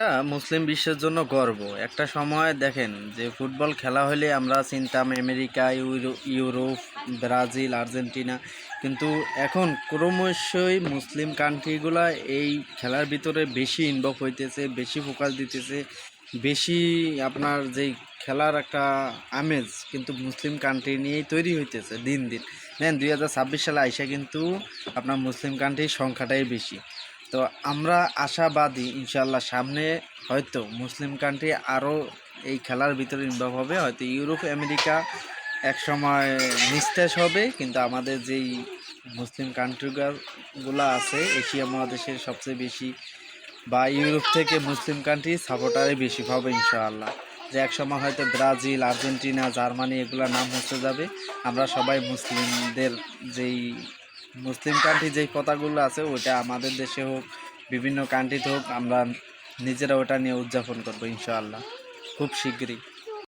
এটা মুসলিম বিশ্বের জন্য গর্ব। একটা সময় দেখেন যে ফুটবল খেলা হলে আমরা চিনতাম আমেরিকা, ইউরোপ, ব্রাজিল, আর্জেন্টিনা। কিন্তু এখন ক্রমশই মুসলিম কান্ট্রিগুলা এই খেলার ভিতরে বেশি ইনভলভ হইতেছে, বেশি ফোকাস দিতেছে, বেশি আপনার যেই খেলার একটা আমেজ কিন্তু মুসলিম কান্ট্রি নিয়েই তৈরি হইতেছে দিন দিন। দেন 2026 সালে আইসা কিন্তু আপনার মুসলিম কান্ট্রির সংখ্যাটাই বেশি। তো আমরা আশাবাদী ইনশাল্লাহ সামনে হয়তো মুসলিম কান্ট্রি আরও এই খেলার ভিতরে ইনভলভ হবে, হয়তো ইউরোপ আমেরিকা এক সময় নিস্তেজ হবে, কিন্তু আমাদের যেই মুসলিম কান্ট্রিগুলো আছে এশিয়া মহাদেশের সবচেয়ে বেশি বা ইউরোপ থেকে মুসলিম কান্ট্রি সাপোর্টারই বেশি পাবে ইনশাআল্লাহ। যে এক সময় হয়তো ব্রাজিল, আর্জেন্টিনা, জার্মানি এগুলো নাম হচ্ছে যাবে। আমরা সবাই মুসলিমদের যেই মুসলিম কান্ট্রি যেই কথাগুলো আছে ওইটা আমাদের দেশে হোক, বিভিন্ন কান্ট্রিতে হোক, আমরা নিজেরা ওটা নিয়ে উদযাপন করবো ইনশাআল্লাহ খুব শীঘ্রই।